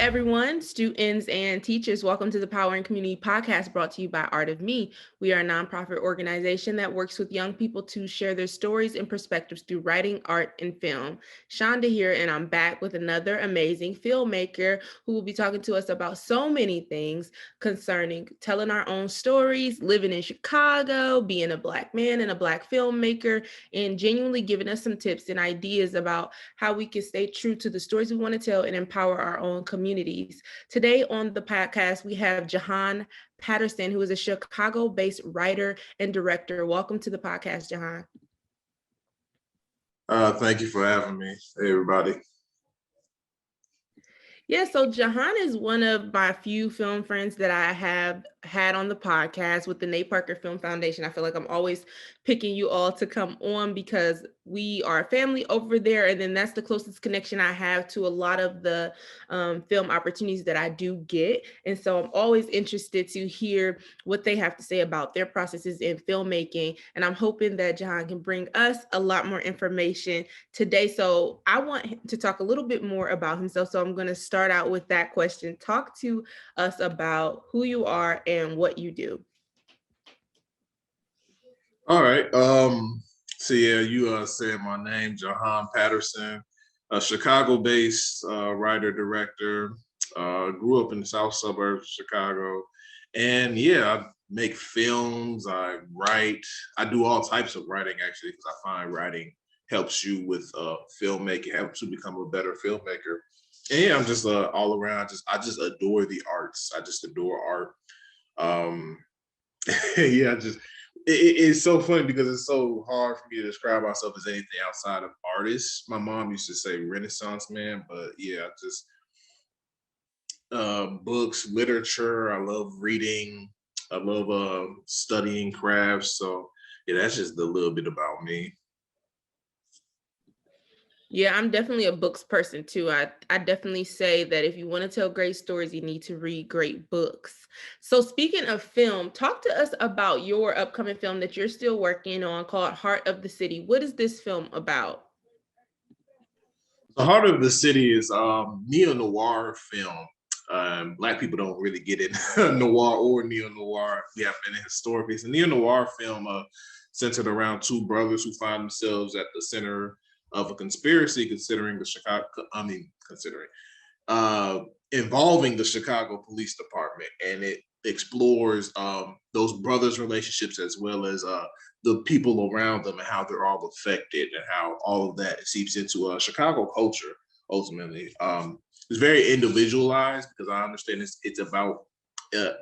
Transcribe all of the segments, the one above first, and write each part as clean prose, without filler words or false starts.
everyone, students and teachers. Welcome to the Power and Community Podcast brought to you by Art of Me. We are a nonprofit organization that works with young people to share their stories and perspectives through writing, art, and film. Chanda here, and I'm back with another amazing filmmaker who will be talking to us about so many things concerning telling our own stories, living in Chicago, being a Black man and a Black filmmaker, and genuinely giving us some tips and ideas about how we can stay true to the stories we want to tell and empower our own communities. Today on the podcast, we have Jehan Patterson, who is a Chicago-based writer and director. Welcome to the podcast, Jehan. Thank you for having me. Hey, everybody. Yeah, so Jehan is one of my few film friends that I have had on the podcast with the Nate Parker Film Foundation. I feel like I'm always picking you all to come on because we are a family over there. And then that's the closest connection I have to a lot of the film opportunities that I do get. And so I'm always interested to hear what they have to say about their processes in filmmaking. And I'm hoping that Jehan can bring us a lot more information today. So I want him to talk a little bit more about himself. So I'm going to start out with that question. Talk to us about who you are and what you do. All right. So yeah, you said my name, Jahan Patterson, a Chicago-based writer director. Grew up in the south suburbs of Chicago, and yeah, I make films. I write. I do all types of writing actually, because I find writing helps you with filmmaking, helps you become a better filmmaker. And yeah, I'm just all around. I just adore the arts. I just adore art. Yeah, it's so funny because it's so hard for me to describe myself as anything outside of artist. My mom used to say Renaissance man, but yeah, just books, literature. I love reading. I love studying crafts. So yeah, that's just a little bit about me. Yeah, I'm definitely a books person too. I definitely say that if you want to tell great stories, you need to read great books. So speaking of film, talk to us about your upcoming film that you're still working on called Heart of the City. What is this film about? The Heart of the City is neo-noir film. Black people don't really get it, noir or neo-noir. We have been in historically. It's a neo-noir film centered around two brothers who find themselves at the center of a conspiracy involving the Chicago Police Department, and it explores those brothers' relationships as well as the people around them and how they're all affected and how all of that seeps into Chicago culture. Ultimately, it's very individualized because I understand it's about at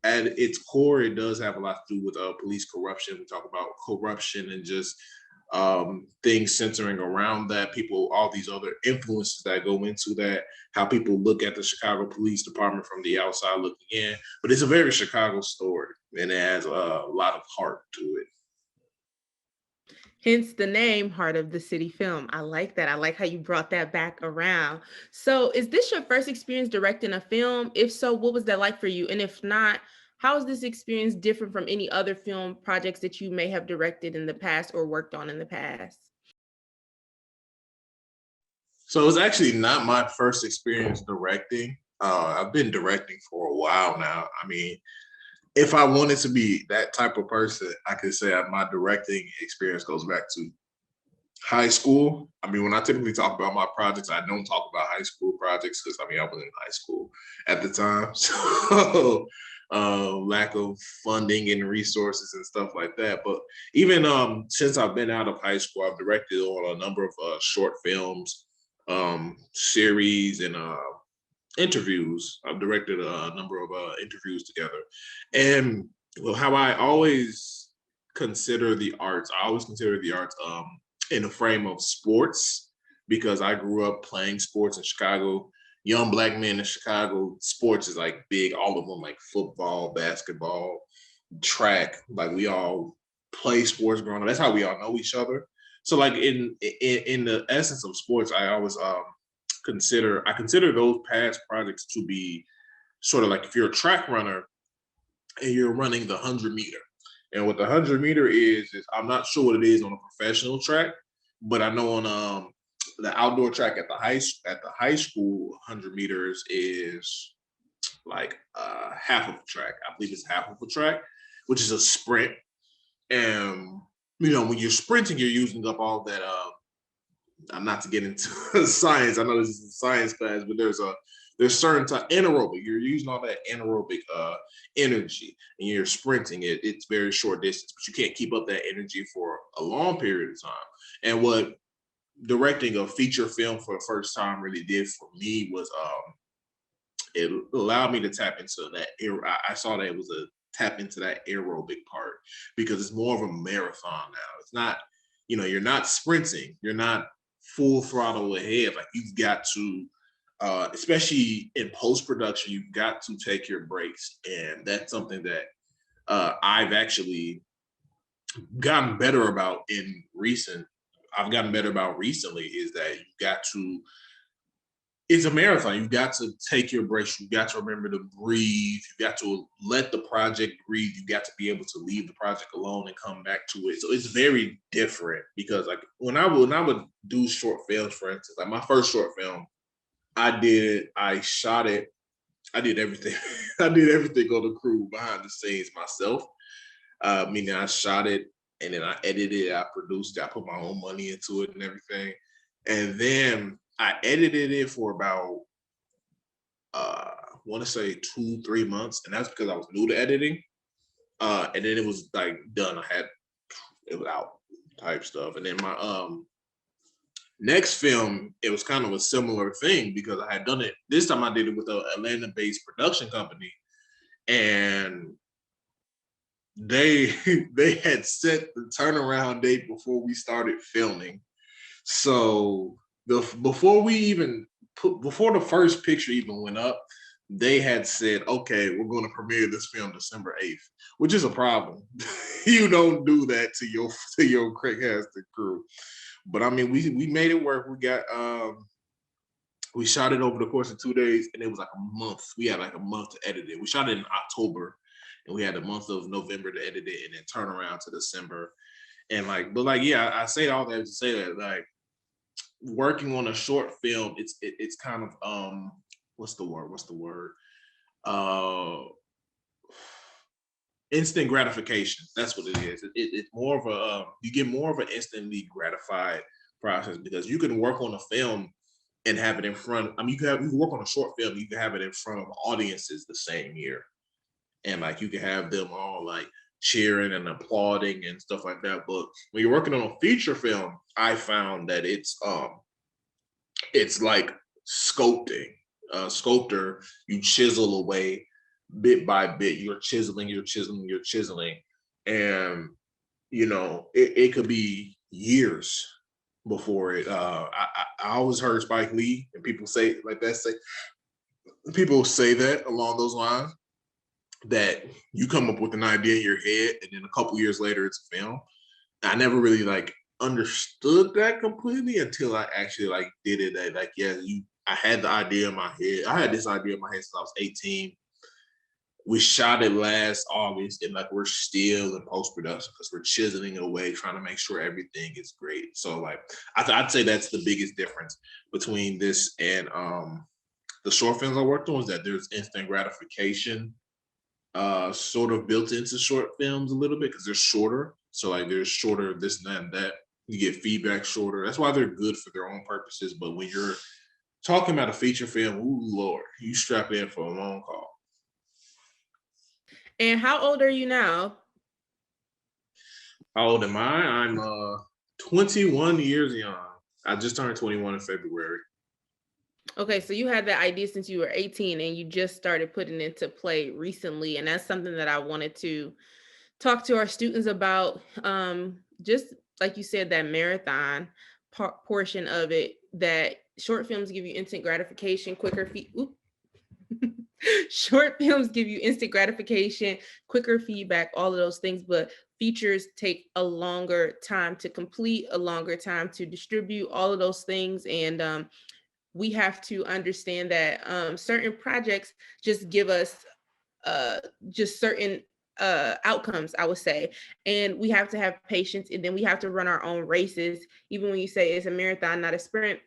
its core, it does have a lot to do with police corruption. We talk about corruption and just things centering around that, people, all these other influences that go into that, how people look at the Chicago Police Department from the outside looking in. But it's a very Chicago story, and it has a lot of heart to it. Hence the name Heart of the City film. I like that. I like how you brought that back around. So, is this your first experience directing a film? If so, what was that like for you? And if not, how is this experience different from any other film projects that you may have directed in the past or worked on in the past? So it's actually not my first experience directing. I've been directing for a while now. I mean, if I wanted to be that type of person, I could say my directing experience goes back to high school. I mean, when I typically talk about my projects, I don't talk about high school projects because I mean, I was in high school at the time. So lack of funding and resources and stuff like that. But even since I've been out of high school, I've directed on a number of short films, series, and interviews. I've directed a number of interviews together. And well, how I always consider the arts, in a frame of sports, because I grew up playing sports in Chicago. Young Black men in Chicago, sports is like big, all of them, like football, basketball, track. Like we all play sports growing up. That's how we all know each other. So like in the essence of sports, I always consider those past projects to be sort of like if you're a track runner and you're running the 100 meter. And what the 100 meter is I'm not sure what it is on a professional track, but I know on the outdoor track at the high school 100 meters is like half of a track. I believe it's half of a track, which is a sprint. And when you're sprinting, you're using up all that. I'm not to get into science. I know this is a science class, but there's certain time anaerobic. You're using all that anaerobic energy, and you're sprinting. It's very short distance, but you can't keep up that energy for a long period of time. And what directing a feature film for the first time really did for me was it allowed me to tap into that. I saw that it was a tap into that aerobic part because it's more of a marathon now. It's not, you're not sprinting. You're not full throttle ahead. Like you've got to, especially in post production, you've got to take your breaks, and that's something that I've actually gotten better about I've gotten better about recently is that you've got to. It's a marathon. You've got to take your breaks. You've got to remember to breathe. You've got to let the project breathe. You've got to be able to leave the project alone and come back to it. So it's very different because like when I would do short films, for instance, like my first short film, I shot it. I did everything. I did everything on the crew behind the scenes myself. Meaning I shot it and then I edited it, I produced it, I put my own money into it and everything. And then I edited it for about I want to say 2-3 months, and that's because I was new to editing. And then it was like done. It was out type stuff. And then my next film, it was kind of a similar thing because I had done it. This time I did it with an Atlanta-based production company, and they they had set the turnaround date before we started filming. So before the first picture even went up, they had said, okay, we're going to premiere this film December 8th, which is a problem. You don't do that to your casting crew. But I mean, we made it work. We shot it over the course of 2 days, and it was like a month. We had like a month to edit it. We shot it in October, and we had a month of November to edit it, and then turn around to December. And yeah, I say all that to say that like working on a short film, it's kind of what's the word? Instant gratification. That's what it is. It's more of a you get more of an instantly gratified process because you can work on a film and have it in front. I mean, you can work on a short film. You can have it in front of audiences the same year, and like you can have them all like cheering and applauding and stuff like that. But when you're working on a feature film, I found that it's like sculpting. Sculptor, you chisel away bit by bit. You're chiseling, and it could be years before it. I always heard Spike Lee and people say like that. People say that along those lines that you come up with an idea in your head and then a couple years later it's a film. I never really like understood that completely until I actually like did it. Like, yeah, I had the idea in my head. I had this idea in my head since I was 18. We shot it last August, and like we're still in post production because we're chiseling away, trying to make sure everything is great. So like, I'd say that's the biggest difference between this and the short films I worked on is that there's instant gratification sort of built into short films a little bit because they're shorter. So like there's shorter this and that. You get feedback shorter. That's why they're good for their own purposes. But when you're talking about a feature film, ooh Lord, you strap in for a long haul. And how old are you now? How old am I? I'm 21 years young. I just turned 21 in February. Okay, so you had that idea since you were 18 and you just started putting it into play recently. And that's something that I wanted to talk to our students about. Just like you said, that marathon portion of it, that short films give you instant gratification, short films give you instant gratification, quicker feedback, all of those things, but features take a longer time to complete, a longer time to distribute, all of those things. And we have to understand that certain projects just give us just certain outcomes, I would say. And we have to have patience, and then we have to run our own races. Even when you say it's a marathon, not a sprint,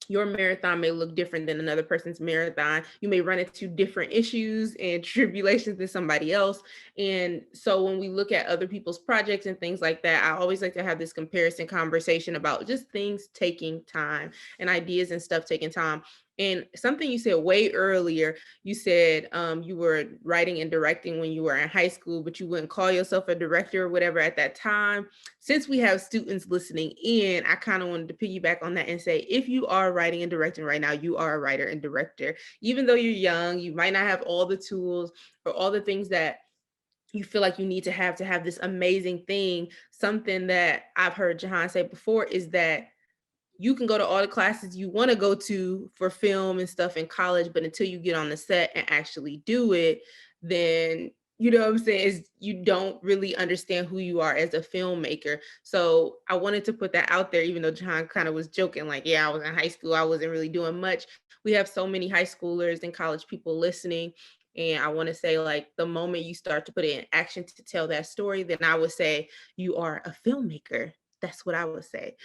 your marathon may look different than another person's marathon. You may run into different issues and tribulations than somebody else. And so when we look at other people's projects and things like that, I always like to have this comparison conversation about just things taking time and ideas and stuff taking time. And something you said way earlier, you said you were writing and directing when you were in high school, but you wouldn't call yourself a director or whatever at that time. Since we have students listening in, I kind of wanted to piggyback on that and say, if you are writing and directing right now, you are a writer and director. Even though you're young, you might not have all the tools or all the things that you feel like you need to have this amazing thing. Something that I've heard Jahan say before is that you can go to all the classes you want to go to for film and stuff in college, but until you get on the set and actually do it, then you know what I'm saying, is you don't really understand who you are as a filmmaker. So I wanted to put that out there, even though John kind of was joking, like, yeah, I was in high school, I wasn't really doing much. We have so many high schoolers and college people listening. And I want to say, like, the moment you start to put it in action to tell that story, then I would say you are a filmmaker. That's what I would say.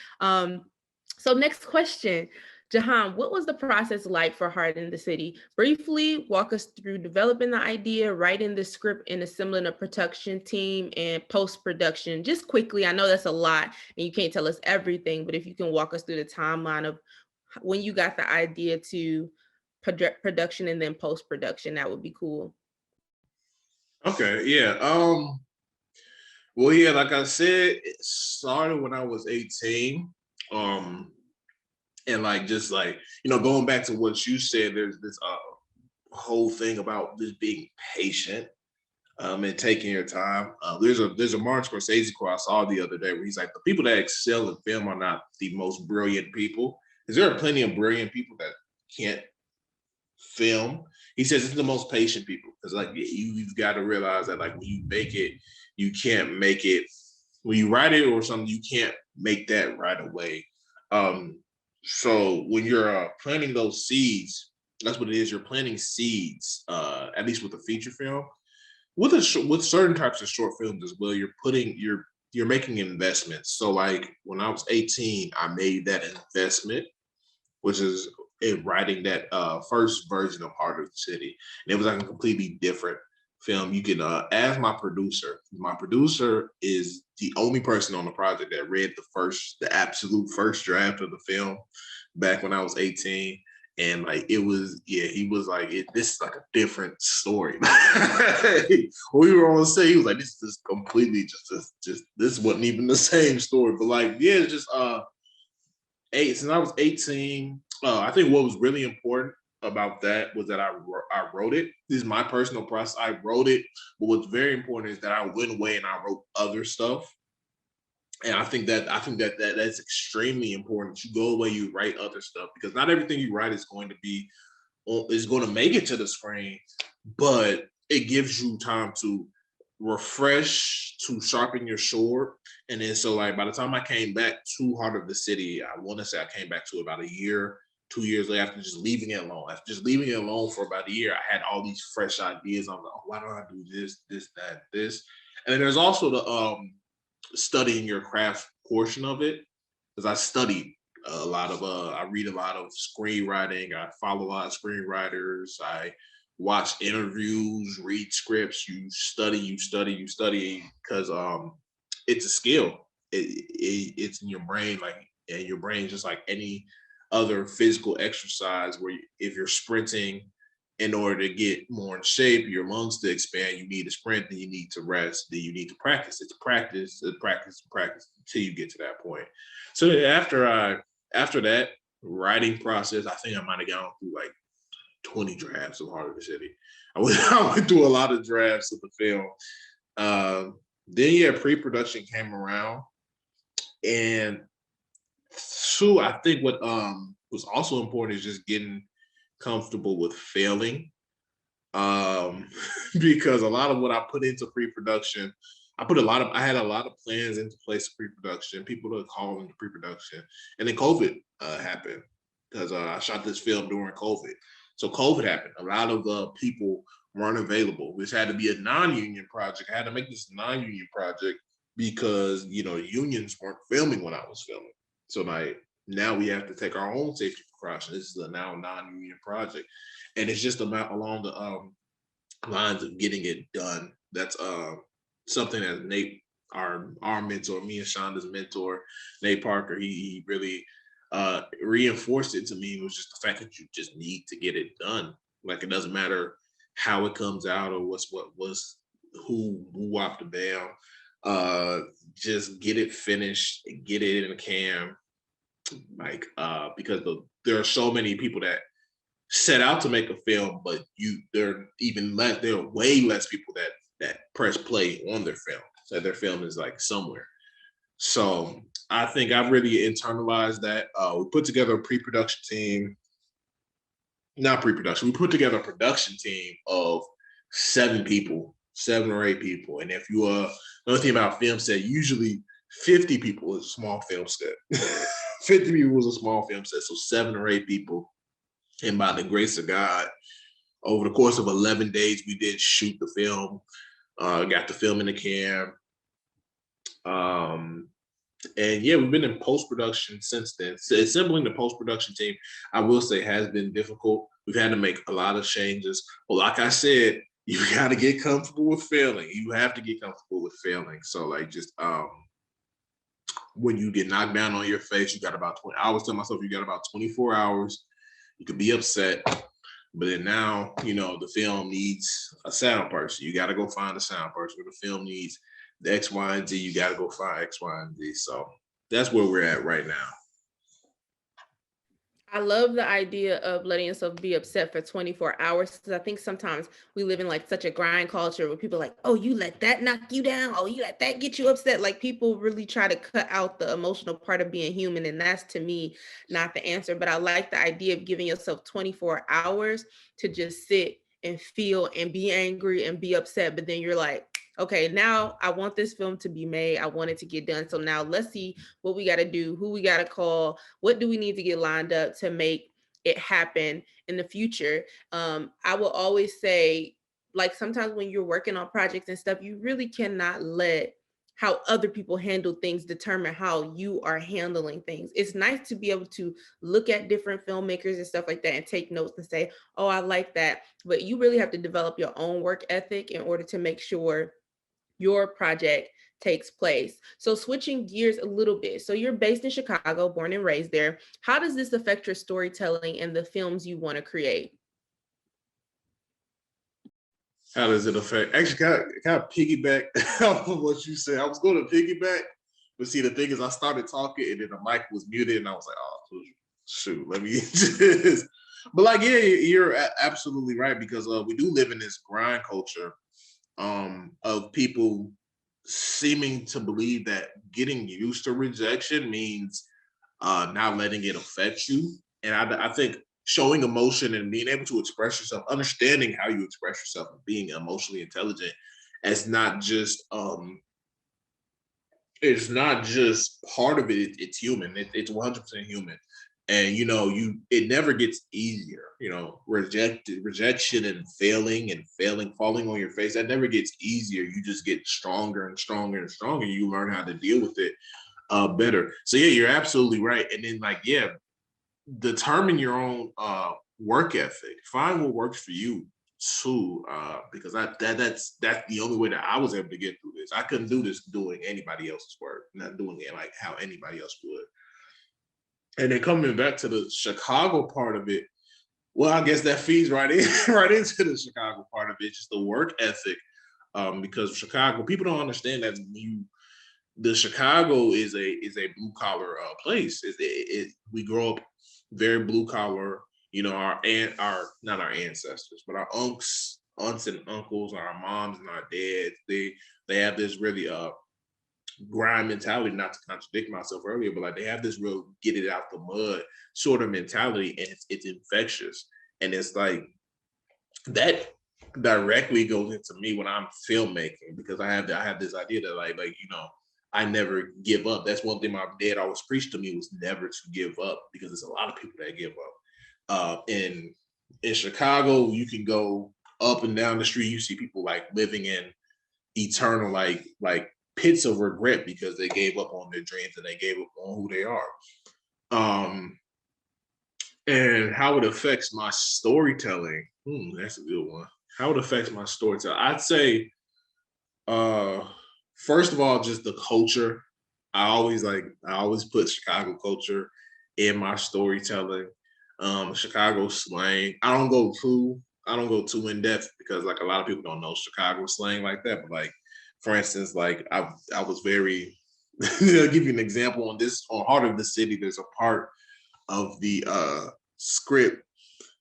So next question, Jahan, what was the process like for Heart in the City? Briefly walk us through developing the idea, writing the script, and assembling a production team and post-production. Just quickly, I know that's a lot and you can't tell us everything, but if you can walk us through the timeline of when you got the idea to production and then post-production, that would be cool. Okay, yeah. Well, yeah, like I said, it started when I was 18. And like just like, going back to what you said, there's this whole thing about just being patient and taking your time. There's a Martin Scorsese quote I saw the other day where he's like, the people that excel in film are not the most brilliant people. Because there are plenty of brilliant people that can't film. He says it's the most patient people, because like you've got to realize that like when you make it, you can't make it when you write it or something, you can't make that right away. So when you're planting those seeds, that's what it is. You're planting seeds, at least with a feature film. With certain types of short films as well, you're making investments. So like when I was 18, I made that investment, which is in writing that first version of Heart of the City. And it was like a completely different film. You can ask my producer. My producer is the only person on the project that read the absolute first draft of the film back when I was 18. And like it was, yeah, he was like, this is like a different story. We were on set, he was like, this is completely just this wasn't even the same story. But like, yeah, it's just since I was 18, I think what was really important about that was that I wrote it. This is my personal process. I wrote it, but what's very important is that I went away and I wrote other stuff. And I think that's extremely important. You go away, you write other stuff, because not everything you write is going to make it to the screen, but it gives you time to refresh, to sharpen your sword. And then so like by the time I came back to Heart of the City, I want to say I came back to about a year, 2 years later, after just leaving it alone. After just leaving it alone for about a year, I had all these fresh ideas. I was like, oh, why don't I do this, that, this? And then there's also the studying your craft portion of it, because I studied a lot of I read a lot of screenwriting, I follow a lot of screenwriters, I watch interviews, read scripts, you study, because it's a skill. It's in your brain, like, and your brain just like any other physical exercise where if you're sprinting in order to get more in shape, your lungs to expand, you need to sprint, then you need to rest, then you need to practice. It's practice, practice until you get to that point. So after that writing process, I think I might have gone through like 20 drafts of Heart of the City. I went through a lot of drafts of the film. Then yeah, pre-production came around, and two, I think what was also important is just getting comfortable with failing, because a lot of what I put into pre-production, I had a lot of plans into place of pre-production, people to call into pre-production, and then COVID happened, because I shot this film during COVID. So COVID happened. A lot of people weren't available, which had to be a non-union project. I had to make this non-union project because, you know, unions weren't filming when I was filming. So like now we have to take our own safety precautions. This is a now non-union project. And it's just along the lines of getting it done. That's something that Nate, our mentor, me and Chanda's mentor, Nate Parker, he really reinforced it to me. It was just the fact that you just need to get it done. Like it doesn't matter how it comes out or who whopped the bam. Just get it finished, get it in a cam. Like because there are so many people that set out to make a film, but there are way less people that press play on their film. So their film is like somewhere. So I think I've really internalized that. We put together a pre-production team, not pre-production. We put together a production team of 7 or 8 people. And if you another thing about film set, usually 50 people is a small film set. 50 people was a small film set, so 7 or 8 people. And by the grace of God, over the course of 11 days, we did shoot the film, got the film in the cam. And yeah, we've been in post-production since then. So assembling the post-production team, I will say, has been difficult. We've had to make a lot of changes. But like I said, you got to get comfortable with failing. You have to get comfortable with failing. So like just when you get knocked down on your face, you got about 20. I always tell myself you got about 24 hours. You could be upset, but then now, you know, the film needs a sound person. You got to go find a sound person. The film needs the X, Y, and Z. You got to go find X, Y, and Z. So that's where we're at right now. I love the idea of letting yourself be upset for 24 hours because I think sometimes we live in like such a grind culture where people are like, oh, you let that knock you down. Oh, you let that get you upset. Like people really try to cut out the emotional part of being human. And that's to me not the answer. But I like the idea of giving yourself 24 hours to just sit and feel and be angry and be upset. But then you're like, okay, now I want this film to be made. I want it to get done. So now let's see what we got to do, who we got to call, what do we need to get lined up to make it happen in the future. I will always say, like sometimes when you're working on projects and stuff, you really cannot let how other people handle things determine how you are handling things. It's nice to be able to look at different filmmakers and stuff like that and take notes and say, oh, I like that. But you really have to develop your own work ethic in order to make sure your project takes place. So switching gears a little bit. So you're based in Chicago, born and raised there. How does this affect your storytelling and the films you want to create? How does it affect? Actually, kind of piggyback off of what you said. I was going to piggyback, but see, the thing is, I started talking and then the mic was muted, and I was like, oh, shoot, let me just. But like, yeah, you're absolutely right because we do live in this grind culture of people seeming to believe that getting used to rejection means not letting it affect you. And I think showing emotion and being able to express yourself, understanding how you express yourself, and being emotionally intelligent, as not just it's not just part of it. It's human. It's 100% human. And you know, it never gets easier. You know, rejection and failing, falling on your face. That never gets easier. You just get stronger and stronger and stronger. You learn how to deal with it better. So yeah, you're absolutely right. And then like, yeah, determine your own work ethic. Find what works for you too, because that's the only way that I was able to get through this. I couldn't do this doing anybody else's work, not doing it like how anybody else would. And then coming back to the Chicago part of it, well, I guess that feeds right in right into the Chicago part of it, just the work ethic. Because Chicago, people don't understand that the Chicago is a blue collar place. We grow up very blue collar. You know, our not our ancestors, but our aunts and uncles, our moms and our dads. They have this really grind mentality. Not to contradict myself earlier, but like they have this real get it out the mud sort of mentality, and it's infectious. And it's like that directly goes into me when I'm filmmaking because I have this idea that like you know I never give up. That's one thing my dad always preached to me was never to give up because there's a lot of people that give up. In Chicago, you can go up and down the street, you see people like living in eternal like pits of regret because they gave up on their dreams and they gave up on who they are. And how it affects my storytelling. That's a good one. How it affects my storytelling. I'd say, first of all, just the culture. I always put Chicago culture in my storytelling. Chicago slang. I don't go too in depth because like a lot of people don't know Chicago slang like that. But like, for instance, like I was very. I'll give you an example on Heart of the City. There's a part of the script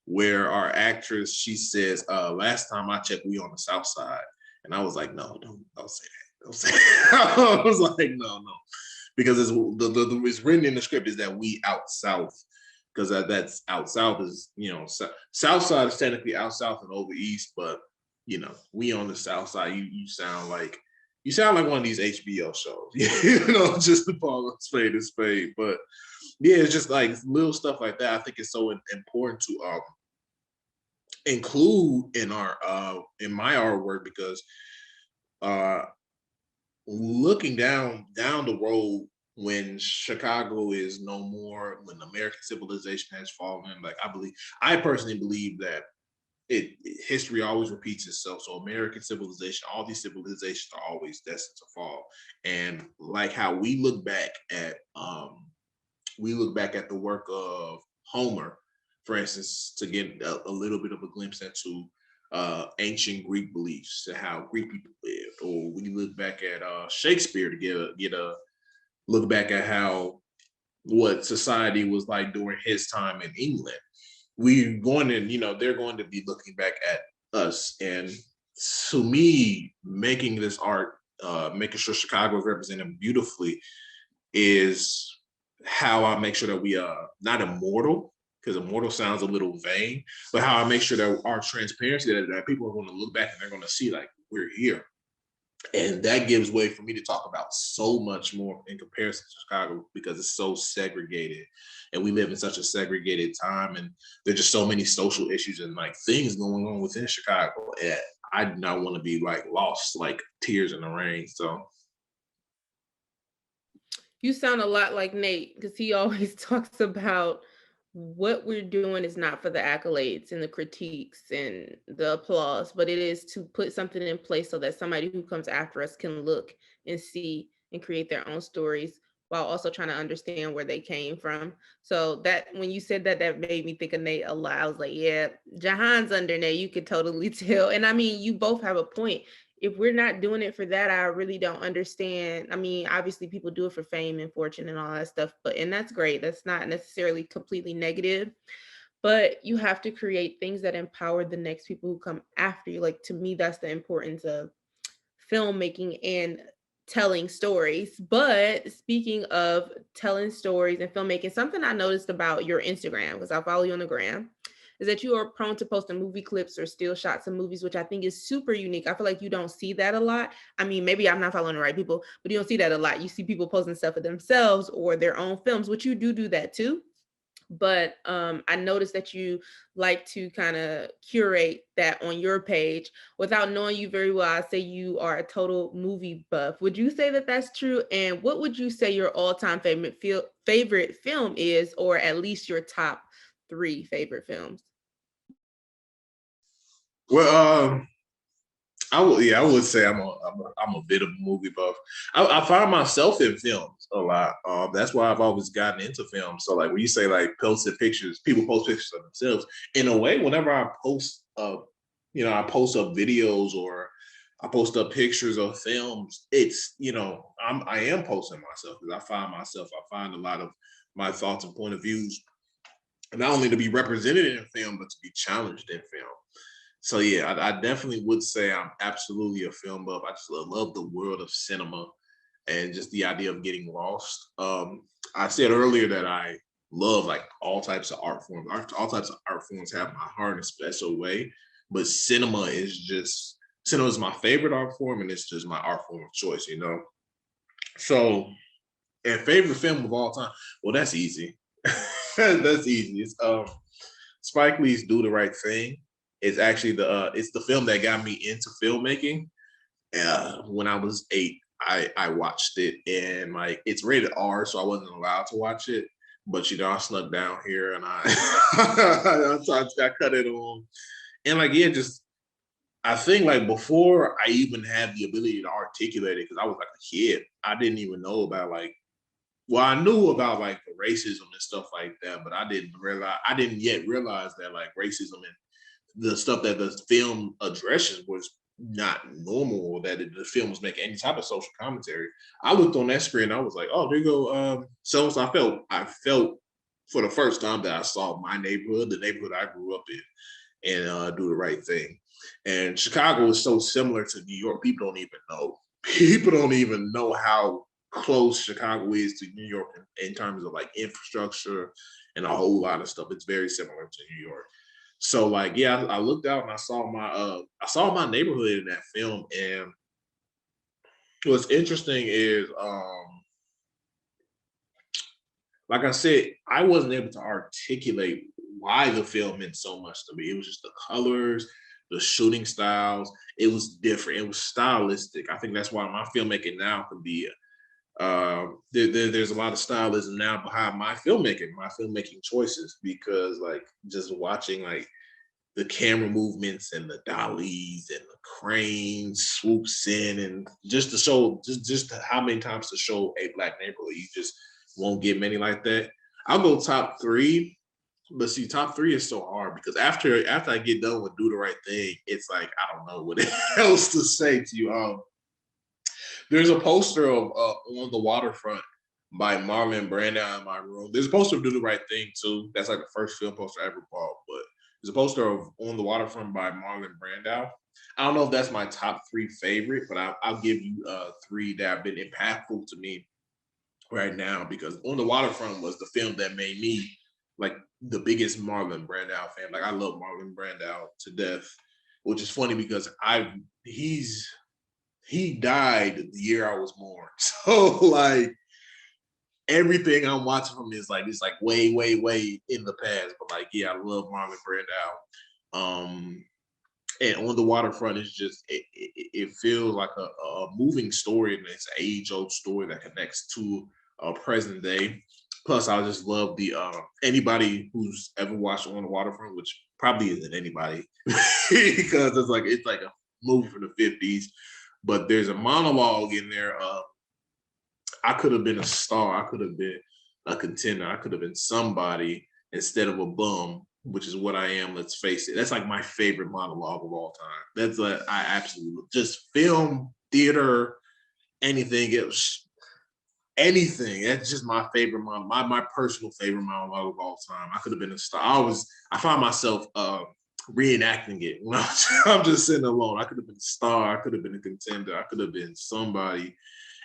where our actress, she says, last time I checked, we on the South Side. And I was like, no, don't say that. Don't say that. I was like, no. Because it's written in the script is that we out South. Because that's out South is, South Side is technically out South and over East, but we on the South Side, you sound like one of these HBO shows, just to call a spade a spade. But yeah, it's just like little stuff like that. I think it's so important to include in my artwork because looking down the road when Chicago is no more, when American civilization has fallen, like I personally believe that history always repeats itself. So American civilization, all these civilizations are always destined to fall. And like how we look back at the work of Homer, for instance, to get a little bit of a glimpse into ancient Greek beliefs and how Greek people lived, or we look back at Shakespeare to get a look back at how what society was like during his time in England. They're going to be looking back at us. And to me, making this art, making sure Chicago is represented beautifully is how I make sure that we are not immortal, because immortal sounds a little vain, but how I make sure that our transparency, that people are going to look back and they're going to see like we're here. And that gives way for me to talk about so much more in comparison to Chicago because it's so segregated and we live in such a segregated time and there's just so many social issues and like things going on within Chicago. And I do not want to be like lost like tears in the rain. So you sound a lot like Nate because he always talks about what we're doing is not for the accolades and the critiques and the applause, but it is to put something in place so that somebody who comes after us can look and see and create their own stories while also trying to understand where they came from. So that when you said that, that made me think of Nate a lot. I was like, yeah, Jahan's under Nate. You could totally tell. And I mean, you both have a point. If we're not doing it for that, I really don't understand. I mean, obviously people do it for fame and fortune and all that stuff, and that's great. That's not necessarily completely negative, but you have to create things that empower the next people who come after you. Like to me, that's the importance of filmmaking and telling stories. But speaking of telling stories and filmmaking, something I noticed about your Instagram, because I follow you on the gram, is that you are prone to posting movie clips or still shots of movies, which I think is super unique. I feel like you don't see that a lot. I mean, maybe I'm not following the right people, but you don't see that a lot. You see people posting stuff of themselves or their own films, which you do that too. But I noticed that you like to kind of curate that on your page. Without knowing you very well, I say you are a total movie buff. Would you say that that's true? And what would you say your all-time favorite film is, or at least your top 3 favorite films? well, I would say I'm a bit of a movie buff. I find myself in films a lot. That's why I've always gotten into films. So like when you say like posted pictures, people post pictures of themselves. In a way, whenever I post I post up videos or I post up pictures of films, it's I am posting myself because I find a lot of my thoughts and point of views not only to be represented in film, but to be challenged in film. So yeah, I definitely would say I'm absolutely a film buff. I just love the world of cinema and just the idea of getting lost. I said earlier that I love like all types of art forms. All types of art forms have my heart in a special way, but cinema is my favorite art form, and it's just my art form of choice. So, and favorite film of all time. Well, that's easy. That's easy. It's Spike Lee's "Do the Right Thing." It's actually it's the film that got me into filmmaking. When I was 8, I watched it, and like it's rated R, so I wasn't allowed to watch it. But I snuck down here and I cut it on, and like yeah, just I think like before I even had the ability to articulate it, because I was like a kid, I didn't even know about like, well, I knew about like the racism and stuff like that, but I didn't yet realize that like racism and the stuff that the film addresses was not normal, or that the film was making any type of social commentary. I looked on that screen, I was like, oh, there you go. So I felt for the first time that I saw my neighborhood, the neighborhood I grew up in, and do the right thing. And Chicago is so similar to New York. People don't even know. People don't even know how close Chicago is to New York in terms of like infrastructure and a whole lot of stuff. It's very similar to New York. So like yeah, I looked out and I saw my neighborhood in that film. And what's interesting is like I said, I wasn't able to articulate why the film meant so much to me. It was just the colors, the shooting styles. It was different. It was stylistic. I think that's why my filmmaking now can be there's a lot of stylism now behind my filmmaking choices, because like just watching like the camera movements and the dollies and the crane swoops in, and just to show just how many times to show a black neighborhood, you just won't get many like that. I'll go top 3, but see, top 3 is so hard because after I get done with Do the Right Thing, it's like I don't know what else to say to you. There's a poster of On the Waterfront by Marlon Brando in my room. There's a poster of Do the Right Thing too. That's like the first film poster I ever bought. But there's a poster of On the Waterfront by Marlon Brando. I don't know if that's my top 3 favorite, but I'll give you 3 that have been impactful to me right now, because On the Waterfront was the film that made me like the biggest Marlon Brando fan. Like I love Marlon Brando to death, which is funny because he died the year I was born. So like everything I'm watching from is like it's like way, way, way in the past. But like, yeah, I love Marlon Brando. And On the Waterfront is just it feels like a moving story, and it's an age-old story that connects to present day. Plus, I just love the anybody who's ever watched On the Waterfront, which probably isn't anybody, because it's like a movie from the 50s. But there's a monologue in there. I could have been a star. I could have been a contender. I could have been somebody instead of a bum, which is what I am. Let's face it. That's like my favorite monologue of all time. That's like I absolutely just film, theater, anything else, anything. That's just my favorite monologue. My personal favorite monologue of all time. I could have been a star. I found myself reenacting it when I'm just sitting alone. I could have been a star. I could have been a contender. I could have been somebody.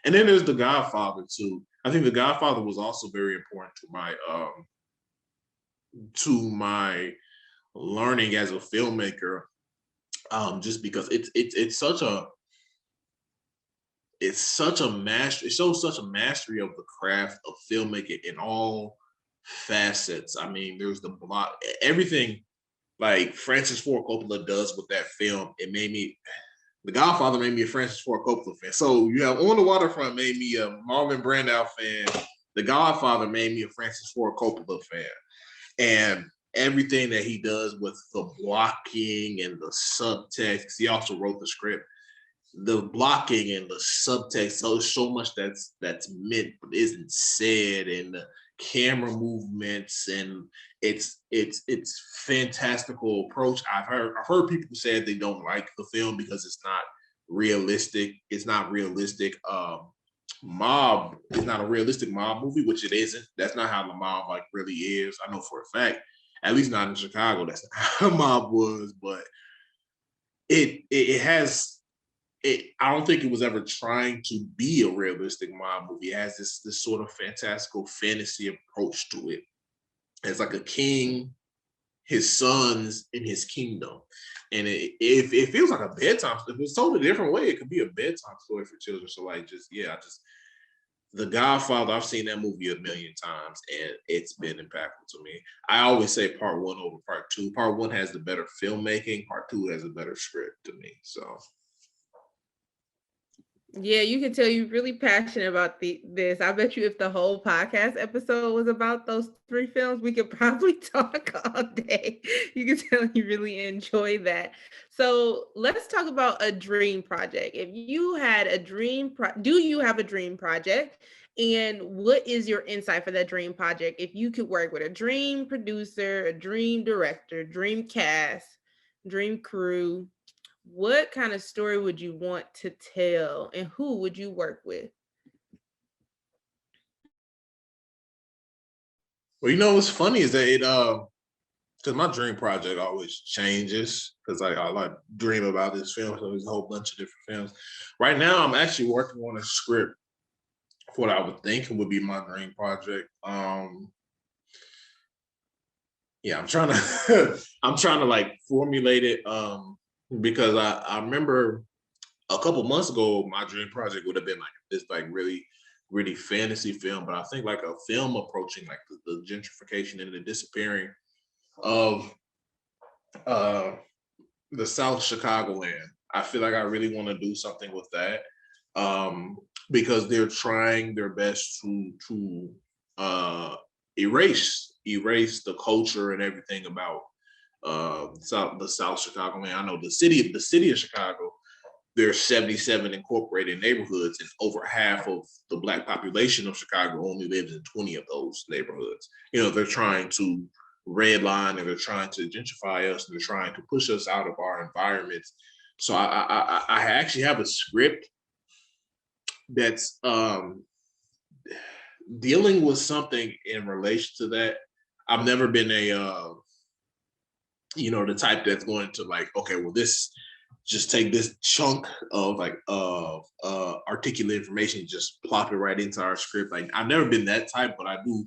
And then there's The Godfather too. I think The Godfather was also very important to my learning as a filmmaker, just because it's such a master. It shows such a mastery of the craft of filmmaking in all facets. I mean, there's the block, everything like Francis Ford Coppola does with that film. The Godfather made me a Francis Ford Coppola fan. So you have On the Waterfront made me a Marlon Brando fan. The Godfather made me a Francis Ford Coppola fan. And everything that he does with the blocking and the subtext, he also wrote the script. The blocking and the subtext, so much that's meant but isn't said, and the camera movements, and it's fantastical approach. I've heard people say they don't like the film because it's not realistic. It's not realistic. Mob is not a realistic mob movie, which it isn't. That's not how the mob like really is. I know for a fact, at least not in Chicago, that's not how the mob was. But it has I don't think it was ever trying to be a realistic mob movie. It has this sort of fantastical fantasy approach to it. It's like a king, his sons, in his kingdom. And it feels like a bedtime. If it's told a different way, it could be a bedtime story for children. So like I The Godfather, I've seen that movie a million times and it's been impactful to me. I always say part one over part two. Part one has the better filmmaking, part two has a better script to me. So Yeah, you can tell you're really passionate about this. I bet you if the whole podcast episode was about those three films, we could probably talk all day. You can tell you really enjoy that. So let's talk about a dream project. If you had a do you have a dream project? And what is your insight for that dream project? If you could work with a dream producer, a dream director, dream cast, dream crew, what kind of story would you want to tell and who would you work with? well, you know what's funny is that it because my dream project always changes because I like dream about this film, so there's a whole bunch of different films. Right now, I'm actually working on a script for what I would think would be my dream project. Yeah, I'm trying to I'm trying to like formulate it because I remember a couple months ago my dream project would have been like this like really fantasy film, but I think like a film approaching like the gentrification and the disappearing of uh the South Chicagoland. I feel like I really want to do something with that um, because they're trying their best to erase the culture and everything about the South Chicagoland. I know the city of Chicago. There's 77 incorporated neighborhoods, and over half of the Black population of Chicago only lives in 20 of those neighborhoods. You know, they're trying to redline and they're trying to gentrify us and they're trying to push us out of our environments. So I actually have a script that's dealing with something in relation to that. I've never been a the type that's going to like, okay, well, this just take this chunk of like articulate information, just plop it right into our script. Like I've never been that type, but I do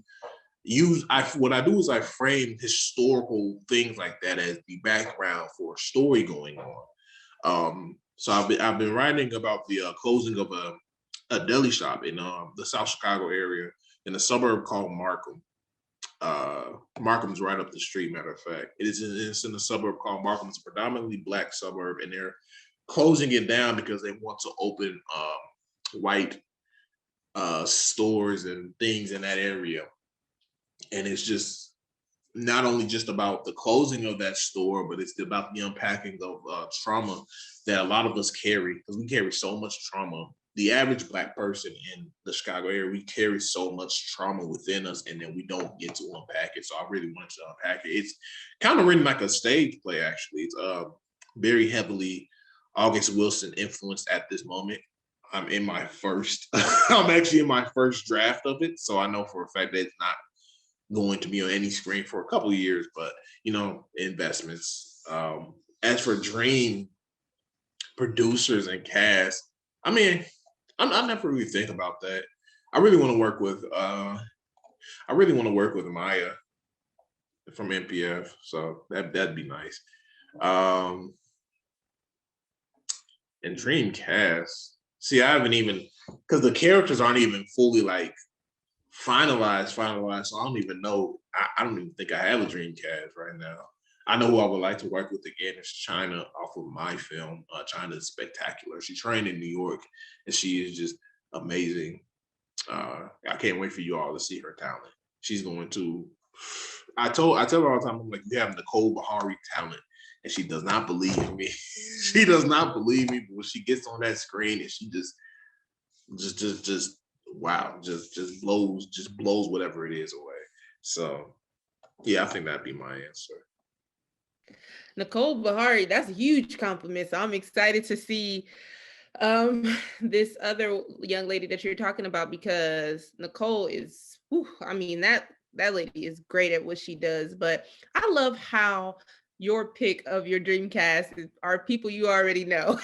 what I do is I frame historical things like that as the background for a story going on. So I've been writing about the closing of a deli shop in the South Chicago area in a suburb called Markham. Markham's right up the street. Matter of fact, it's in a suburb called Markham. It's a predominantly Black suburb, and they're closing it down because they want to open white stores and things in that area. And it's just not only just about the closing of that store, but it's about the unpacking of trauma that a lot of us carry because we carry so much trauma. The average Black person in the Chicago area, we carry so much trauma within us, and then we don't get to unpack it. So I really wanted to unpack it. It's kind of written like a stage play, actually. It's very heavily August Wilson influenced at this moment. I'm actually in my first draft of it, so I know for a fact that it's not going to be on any screen for a couple of years, but investments. As for dream producers and cast, I mean, I never really think about that. I really want to work with Maya from NPF, so that'd be nice. Um, and dream cast. See, I haven't even because the characters aren't even fully like finalized. So I don't even know. I don't even think I have a dream cast right now. I know who I would like to work with again is China off of my film. China is spectacular. She trained in New York and she is just amazing. I can't wait for you all to see her talent. She's going to. I tell her all the time, I'm like, you have Nicole Bahari talent, and she does not believe me. She does not believe me, but when she gets on that screen and she just wow, just blows whatever it is away. So yeah, I think that'd be my answer. Nicole Bahari, that's a huge compliment. So I'm excited to see um this other young lady that you're talking about because Nicole is I mean that lady is great at what she does, but I love how your pick of your dream cast are people you already know.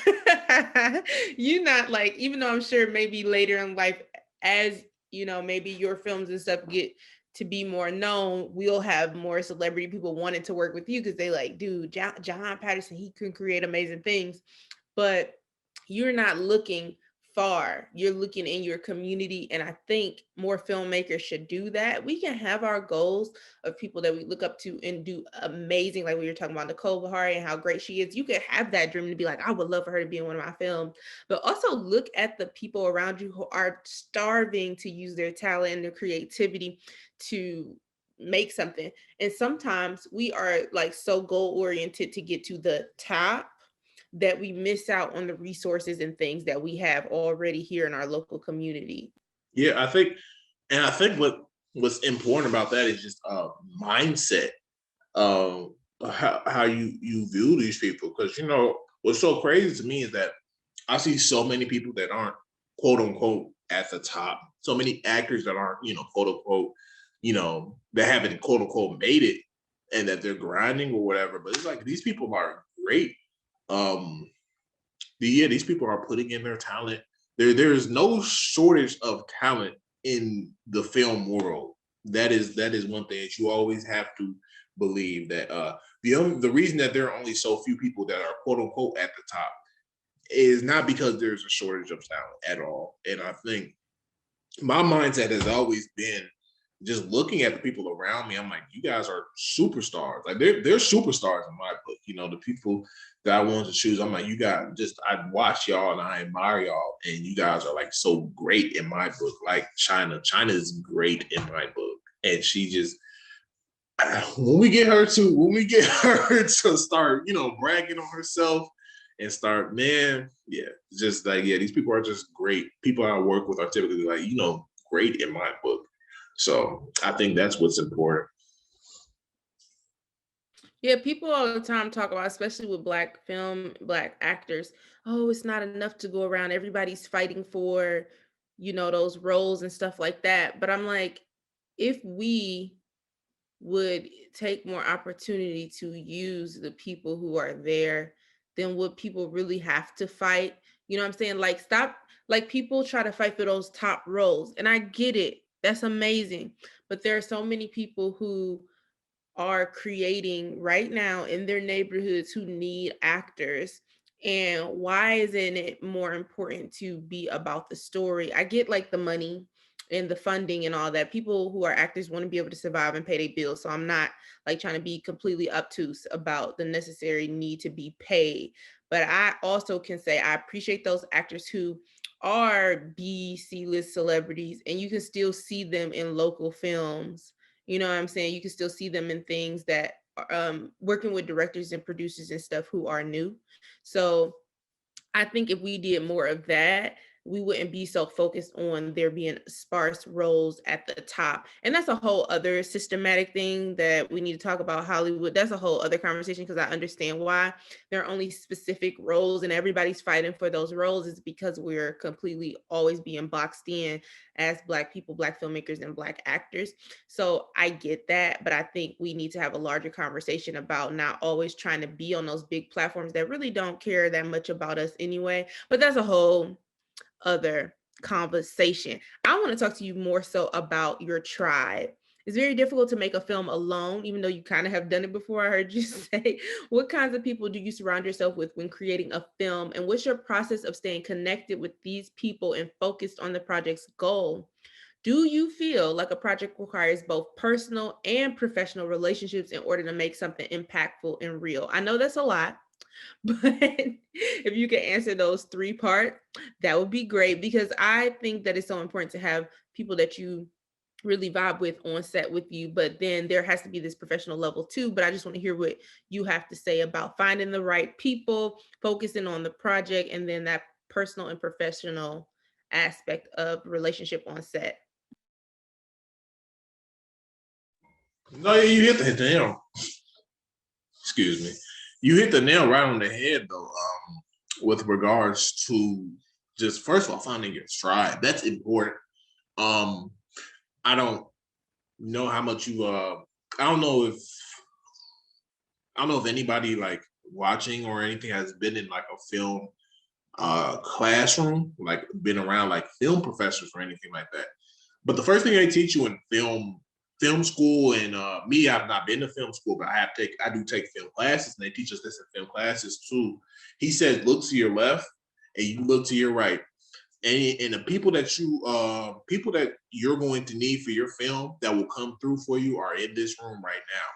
You not like, even though I'm sure maybe later in life, as maybe your films and stuff get to be more known, we'll have more celebrity people wanting to work with you because they like, dude, Jahan Patterson, he can create amazing things. But you're not looking far. You're looking in your community, and I think more filmmakers should do that. We can have our goals of people that we look up to and do amazing, like we were talking about Nicole Bahari and how great she is. You could have that dream to be like, I would love for her to be in one of my films, but also look at the people around you who are starving to use their talent and their creativity to make something. And sometimes we are like so goal oriented to get to the top that we miss out on the resources and things that we have already here in our local community. Yeah, I think what's important about that is just mindset. How you view these people, because what's so crazy to me is that I see so many people that aren't quote unquote at the top. So many actors that aren't, quote unquote, that haven't quote unquote made it, and that they're grinding or whatever. But it's like these people are great. These people are putting in their talent. There's no shortage of talent in the film world. That is one thing that you always have to believe, that the reason that there are only so few people that are quote unquote at the top is not because there's a shortage of talent at all. And I think my mindset has always been, just looking at the people around me, I'm like, you guys are superstars. Like they're superstars in my book. The people that I wanted to choose, I'm like, you guys I watch y'all and I admire y'all, and you guys are like so great in my book. Like Chanda is great in my book, and she just, when we get her to start, bragging on herself and start, man, yeah, just like, yeah, these people are just great. People I work with are typically like, great in my book. So I think that's what's important. Yeah, people all the time talk about, especially with Black film, Black actors, oh, it's not enough to go around. Everybody's fighting for, those roles and stuff like that. But I'm like, if we would take more opportunity to use the people who are there, then would people really have to fight? You know what I'm saying? Like, stop, like, people try to fight for those top roles. And I get it. That's amazing. But there are so many people who are creating right now in their neighborhoods who need actors. And why isn't it more important to be about the story? I get like the money and the funding and all that. People who are actors want to be able to survive and pay their bills. So I'm not like trying to be completely obtuse about the necessary need to be paid. But I also can say I appreciate those actors who are B, C list celebrities, and you can still see them in local films. You know what I'm saying? You can still see them in things that working with directors and producers and stuff who are new. So I think if we did more of that, we wouldn't be so focused on there being sparse roles at the top. And that's a whole other systematic thing that we need to talk about Hollywood. That's a whole other conversation, because I understand why there are only specific roles and everybody's fighting for those roles is because we're completely always being boxed in as Black people, Black filmmakers, and Black actors. So I get that, but I think we need to have a larger conversation about not always trying to be on those big platforms that really don't care that much about us anyway. But that's a whole other conversation. I want to talk to you more so about your tribe. It's very difficult to make a film alone, even though you kind of have done it before. I heard you say, what kinds of people do you surround yourself with when creating a film? And what's your process of staying connected with these people and focused on the project's goal? Do you feel like a project requires both personal and professional relationships in order to make something impactful and real? I know that's a lot, but if you can answer those three parts, that would be great, because I think that it's so important to have people that you really vibe with on set with you, but then there has to be this professional level too. But I just want to hear what you have to say about finding the right people, focusing on the project, and then that personal and professional aspect of relationship on set. No, you hit the nail. Excuse me. You hit the nail right on the head, though. With regards to just, first of all, finding your tribe, that's important. Um, I don't know how much you. I don't know if anybody like watching or anything has been in like a film classroom, like been around like film professors or anything like that. But the first thing they teach you in film school, and me, I've not been to film school, but I do take film classes, and they teach us this in film classes too. He says, look to your left and you look to your right. and the people that you're going to need for your film that will come through for you are in this room right now.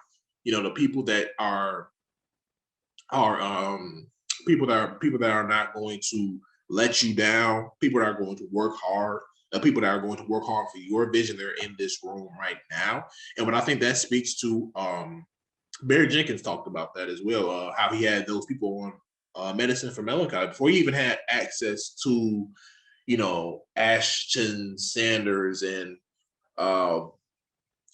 You know, the people that are people that are not going to let you down, people that are going to work hard, the people that are going to work hard for your vision, they're in this room right now. And what I think that speaks to, Barry Jenkins talked about that as well, how he had those people on Medicine for Melancholy before he even had access to, you know, Ashton Sanders and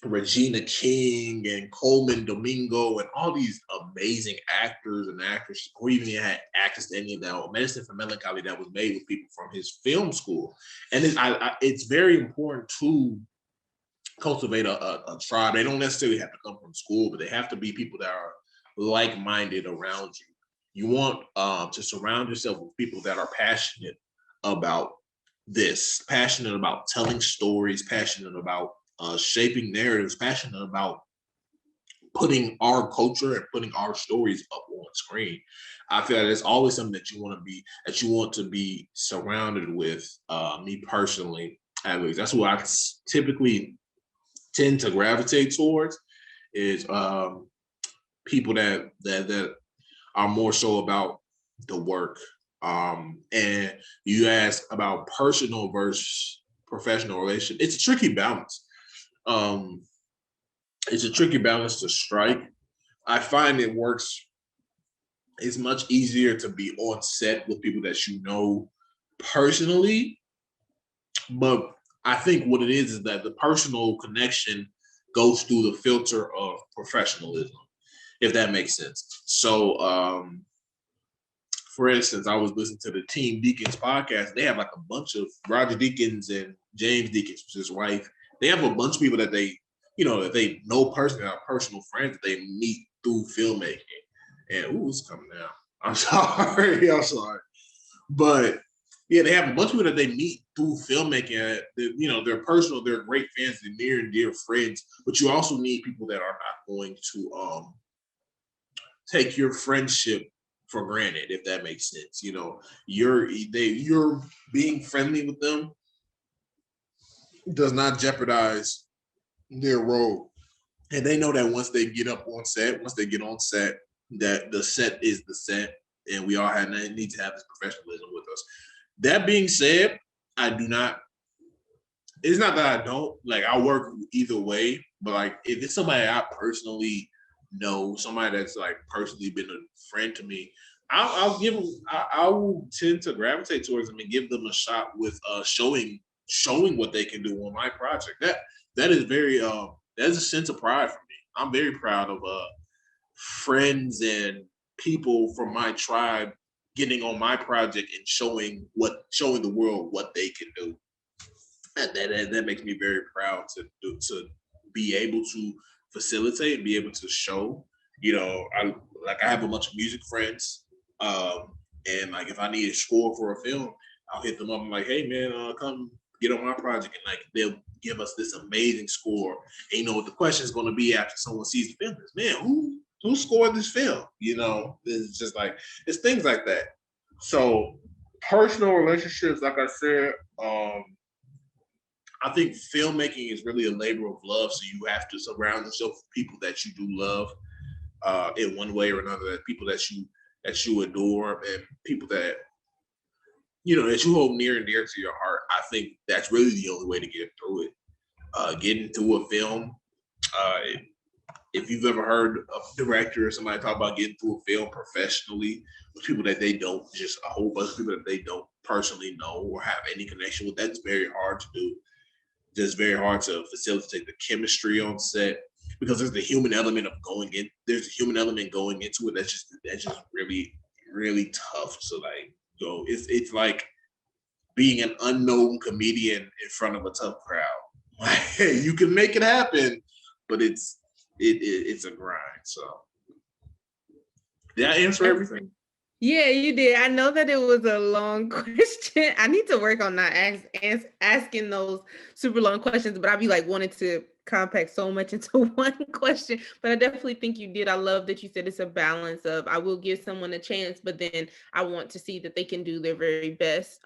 Regina King and Coleman Domingo and all these amazing actors and actresses, or even had access to any of that Medicine for Melancholy that was made with people from his film school. And it's very important to cultivate a tribe. They don't necessarily have to come from school, but they have to be people that are like-minded around you. You want to surround yourself with people that are passionate about this, passionate about telling stories, passionate about shaping narratives, passionate about putting our culture and putting our stories up on screen. I feel like it's always something that you want to be surrounded with. Me personally, at least, that's what I typically tend to gravitate towards is people that are more so about the work. And you ask about personal versus professional relation. It's a tricky balance. It's a tricky balance to strike. I find it works. It's much easier to be on set with people that you know personally, but I think what it is that the personal connection goes through the filter of professionalism, if that makes sense. So, for instance, I was listening to the Team Deacons podcast. They have like a bunch of Roger Deakins and James Deakins, his wife. They have a bunch of people that they know personally, are personal friends that they meet through filmmaking. And it's coming down. I'm sorry. I'm sorry. But yeah, they have a bunch of people that they meet through filmmaking. They're personal, they're great fans, they're near and dear friends. But you also need people that are not going to take your friendship for granted, if that makes sense. You know, you're being friendly with them does not jeopardize their role. And they know that once they get on set, that the set is the set, and we all need to have this professionalism with us. That being said, I do not. It's not that I don't like. I work either way, but like if it's somebody I personally know, somebody that's like personally been a friend to me, I'll give them. I will tend to gravitate towards them and give them a shot with showing what they can do on my project. That is very that's a sense of pride for me. I'm very proud of friends and people from my tribe getting on my project and showing the world what they can do. And that makes me very proud to be able to facilitate and be able to show. You know, I have a bunch of music friends, and like if I need a score for a film, I'll hit them up. I'm like, hey man, come get on my project, and like they'll give us this amazing score. And you know what the question is going to be after someone sees the film is, man, who scored this film? You know, it's just like it's things like that. So personal relationships, like I said, I think filmmaking is really a labor of love. So you have to surround yourself with people that you do love in one way or another, people that you adore, and people that that you hold near and dear to your heart. I think that's really the only way to get through it. Getting through a film. If you've ever heard a director or somebody talk about getting through a film professionally with people that they don't, just a whole bunch of people that they don't personally know or have any connection with, that's very hard to do. Just very hard to facilitate the chemistry on set because there's the human element of going in. There's a human element going into it. That's just really, really tough. So like, it's like being an unknown comedian in front of a tough crowd. Like, you can make it happen, but it's a grind. So did I answer everything? Yeah, you did. I know that it was a long question. I need to work on not asking those super long questions, but I'd be like wanting to compact so much into one question. But I definitely think you did. I love that you said it's a balance of I will give someone a chance, but then I want to see that they can do their very best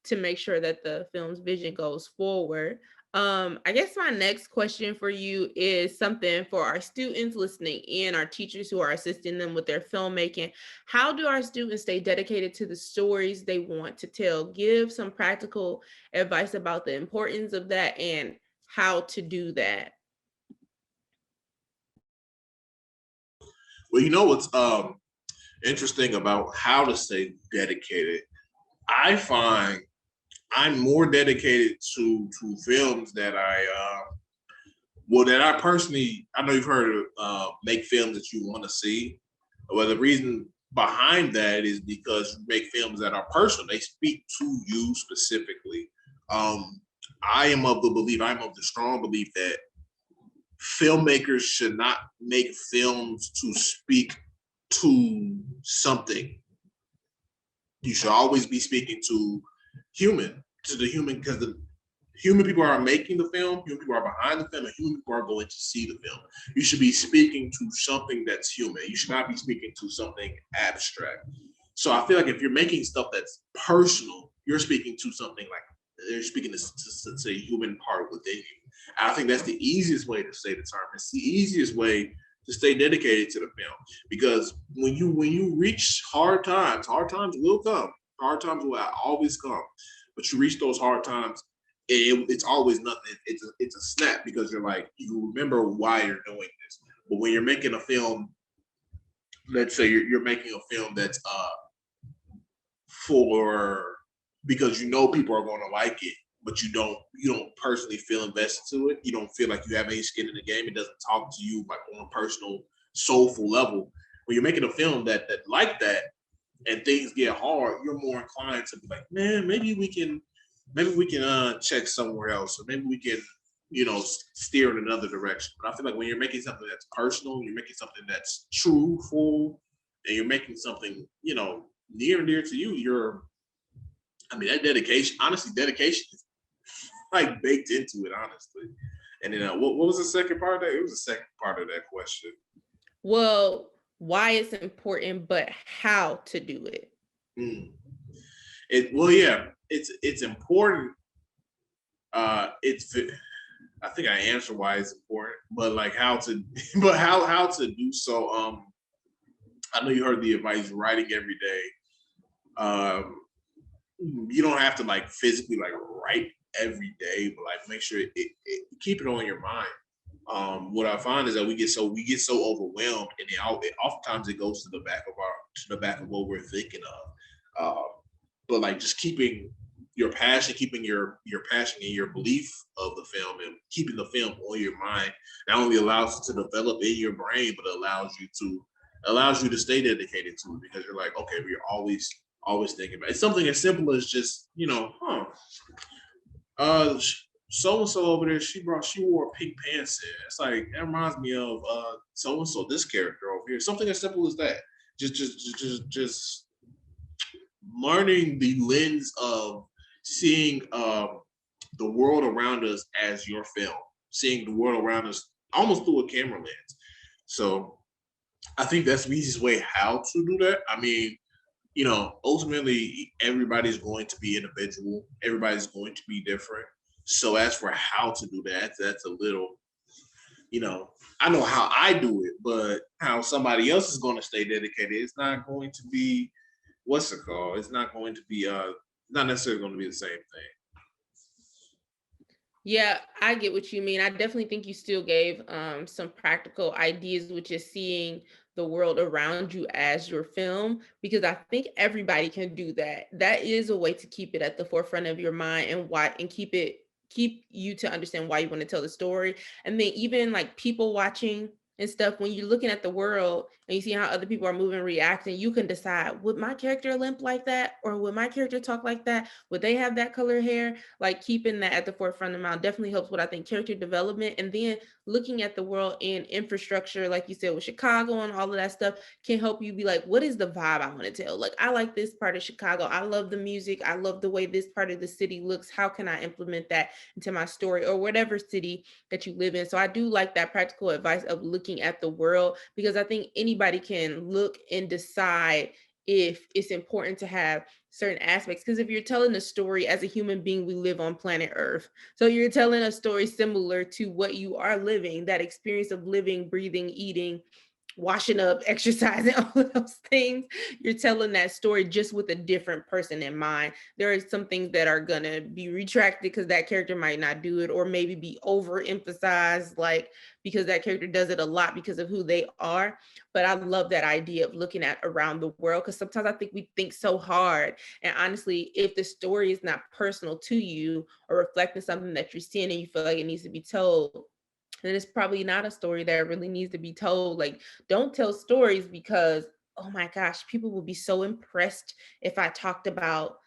to make sure that the film's vision goes forward. I guess my next question for you is something for our students listening in, our teachers who are assisting them with their filmmaking. How do our students stay dedicated to the stories they want to tell? Give some practical advice about the importance of that and how to do that. Well, you know what's interesting about how to stay dedicated? I find I'm more dedicated to films that I personally, I know you've heard of make films that you want to see. Well, the reason behind that is because you make films that are personal. They speak to you specifically. Um, I'm of the strong belief that filmmakers should not make films to speak to something. You should always be speaking to the human, because the human people are making the film, human people are behind the film, and human people are going to see the film. You should be speaking to something that's human. You should not be speaking to something abstract. So I feel like if you're making stuff that's personal, you're speaking to something like they're speaking to say human part within you. And I think that's the easiest way to stay determined. It's the easiest way to stay dedicated to the film, because when you reach hard times will come. Hard times will always come, but you reach those hard times, it's always nothing. It's a snap, because you're like, you remember why you're doing this. But when you're making a film, let's say you're making a film that's for, because you know people are going to like it, but you don't personally feel invested to it. You don't feel like you have any skin in the game. It doesn't talk to you like on a personal, soulful level. When you're making a film that like that, and things get hard, you're more inclined to be like, man, maybe we can check somewhere else, or maybe we can, steer in another direction. But I feel like when you're making something that's personal, you're making something that's truthful, and you're making something, near and dear to you, that dedication, honestly, dedication is like baked into it, honestly. And then what was the second part of that? It was the second part of that question. Well, why it's important, but how to do it. Mm. Yeah, it's important. It's I think I answered why it's important, but like how to, but how to do so. I know you heard the advice: writing every day. Um, you don't have to like physically like write every day, but like make sure keep it on your mind. What I find is that we get so overwhelmed, and oftentimes it goes to the back of what we're thinking of. But like just keeping your passion, keeping your passion and your belief of the film, and keeping the film on your mind, not only allows it to develop in your brain, but allows you to stay dedicated to it, because you're like, okay, we're always thinking about it. It's something as simple as just, uh so and so over there, she wore pink pants in. It's like, that reminds me of so and so, this character over here. Something as simple as that. Just learning the lens of seeing the world around us as your film, seeing the world around us almost through a camera lens. So I think that's the easiest way how to do that. I mean, ultimately everybody's going to be individual. Everybody's going to be different. So as for how to do that, that's a little, I know how I do it, but how somebody else is going to stay dedicated, it's not going to be, what's it called? It's not going to be, not necessarily going to be the same thing. Yeah, I get what you mean. I definitely think you still gave some practical ideas, which is seeing the world around you as your film, because I think everybody can do that. That is a way to keep it at the forefront of your mind, and keep you to understand why you want to tell the story. And then even like people watching and stuff, when you're looking at the world and you see how other people are moving, reacting, you can decide, would my character limp like that, or would my character talk like that? Would they have that color hair? Like keeping that at the forefront of mind definitely helps with, I think, character development. And then looking at the world in infrastructure, like you said, with Chicago and all of that stuff, can help you be like, what is the vibe I want to tell? Like, I like this part of Chicago. I love the music. I love the way this part of the city looks. How can I implement that into my story, or whatever city that you live in? So I do like that practical advice of looking at the world, because I think anybody can look and decide if it's important to have certain aspects. Because if you're telling a story as a human being, we live on planet Earth. So you're telling a story similar to what you are living, that experience of living, breathing, eating, washing up, exercising, all of those things. You're telling that story just with a different person in mind. There are some things that are gonna be retracted because that character might not do it, or maybe be overemphasized, like because that character does it a lot because of who they are. But I love that idea of looking at around the world, because sometimes I think we think so hard. And honestly, if the story is not personal to you or reflecting something that you're seeing and you feel like it needs to be told, then it's probably not a story that really needs to be told. Like, don't tell stories because, oh my gosh, people will be so impressed if I talked about,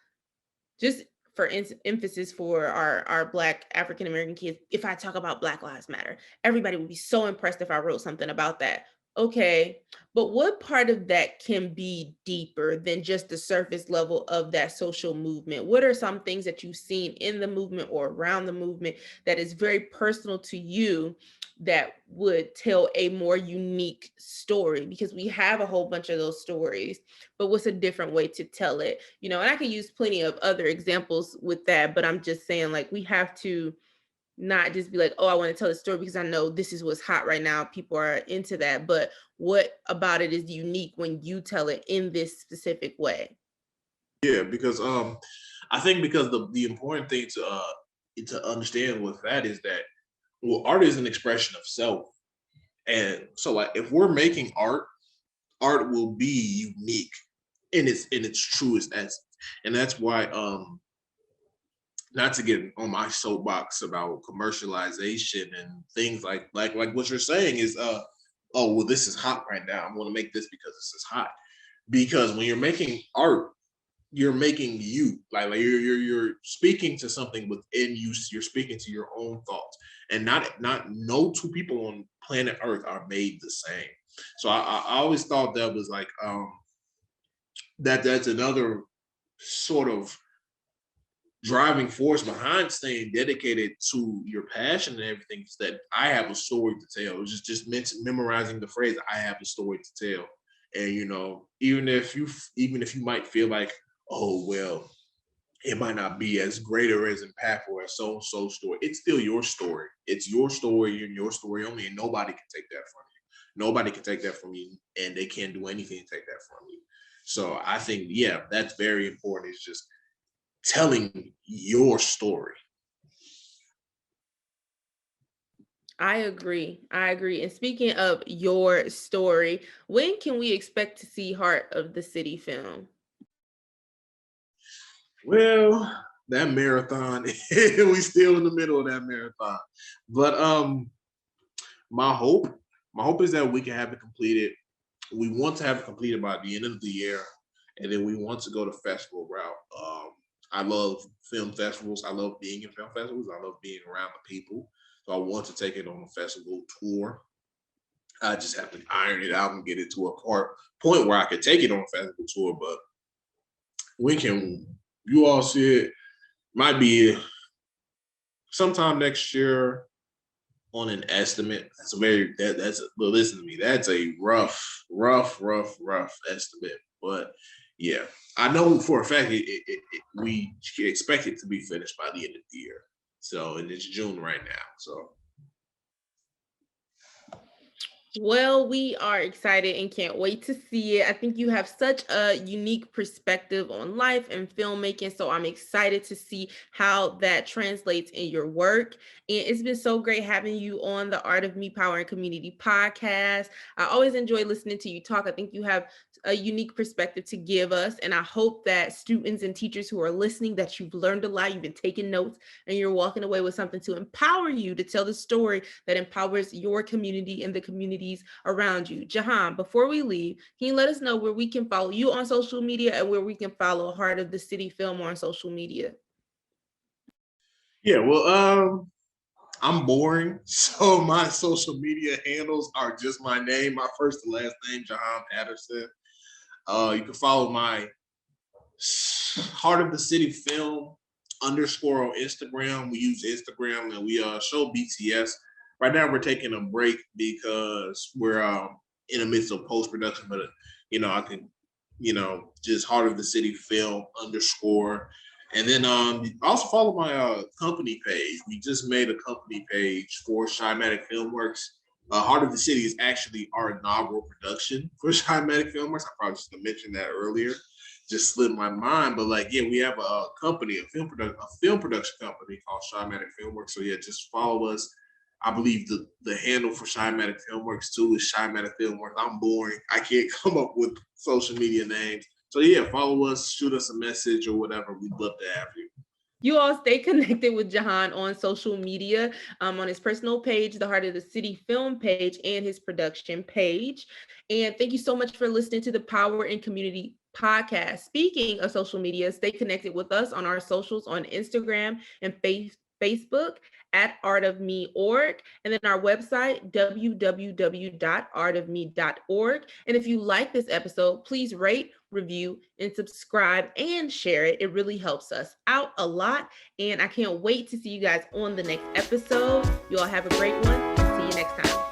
just for emphasis for our Black African American kids, if I talk about Black Lives Matter, everybody would be so impressed if I wrote something about that. Okay, but what part of that can be deeper than just the surface level of that social movement? What are some things that you've seen in the movement or around the movement that is very personal to you that would tell a more unique story? Because we have a whole bunch of those stories, but what's a different way to tell it? And I could use plenty of other examples with that, but I'm just saying, like, we have to not just be like, oh, I want to tell a story because I know this is what's hot right now, people are into that, but what about it is unique when you tell it in this specific way? Yeah, because I think because the important thing to understand with that is that, well, art is an expression of self. And so like if we're making art, art will be unique in its truest essence. And that's why not to get on my soapbox about commercialization and things like what you're saying is oh well, this is hot right now, I'm going to make this because this is hot. Because when you're making art, you're making you like you're speaking to something within you. You're speaking to your own thoughts, and not no two people on planet Earth are made the same. So I always thought that was like that's another sort of driving force behind staying dedicated to your passion and everything, is that I have a story to tell. It's just memorizing the phrase, I have a story to tell. And even if you might feel like, oh well, it might not be as great or as impactful as so and so story, it's still your story. It's your story and your story only, and nobody can take that from you. Nobody can take that from you, and they can't do anything to take that from you. So I think, yeah, that's very important. It's just telling your story. I agree. I agree. And speaking of your story, when can we expect to see Heart of the City film? Well, that marathon, we still in the middle of that marathon. But my hope, my hope is that we can have it completed. We want to have it completed by the end of the year, and then we want to go the festival route. I love film festivals. I love being in film festivals. I love being around the people. So I want to take it on a festival tour. I just have to iron it out and get it to a point where I could take it on a festival tour. But when can you all see it? Might be sometime next year on an estimate. That's a very that's but listen to me. That's a rough estimate. But yeah, I know for a fact we expect it to be finished by the end of the year. So and it's June right now. So Well, we are excited and can't wait to see it. I think you have such a unique perspective on life and filmmaking. So I'm excited to see how that translates in your work. And it's been so great having you on the Art of Me, Power and Community podcast. I always enjoy listening to you talk. I think you have a unique perspective to give us. And I hope that students and teachers who are listening, that you've learned a lot, you've been taking notes, and you're walking away with something to empower you to tell the story that empowers your community and the communities around you. Jahan, before we leave, can you let us know where we can follow you on social media and where we can follow Heart of the City Film on social media? yeah, well, I'm boring, so my social media handles are just my name, my first and last name, Jehan Patterson. You can follow my Heart of the City Film underscore on Instagram. We use Instagram and we show BTS. Right now we're taking a break because we're in the midst of post production, but I can just Heart of the City Film _ And then also follow my company page. We just made a company page for Shymatic Filmworks. Heart of the City is actually our inaugural production for Shymatic Filmworks. I probably should have mentioned that earlier. Just slipped my mind, but we have a company, a film production company called Shymatic Filmworks. So yeah, just follow us. I believe the handle for Shymatic Filmworks too is Shymatic Filmworks. I'm boring. I can't come up with social media names. So yeah, follow us, shoot us a message or whatever. We'd love to have you. You all stay connected with Jehan on social media, on his personal page, the Heart of the City film page, and his production page. And thank you so much for listening to the Power in Community podcast. Speaking of social media, stay connected with us on our socials on Instagram and Facebook at artofme.org, and then our website, www.artofme.org. And if you like this episode, please rate, review, and subscribe and share it. It really helps us out a lot. And I can't wait to see you guys on the next episode. You all have a great one. See you next time.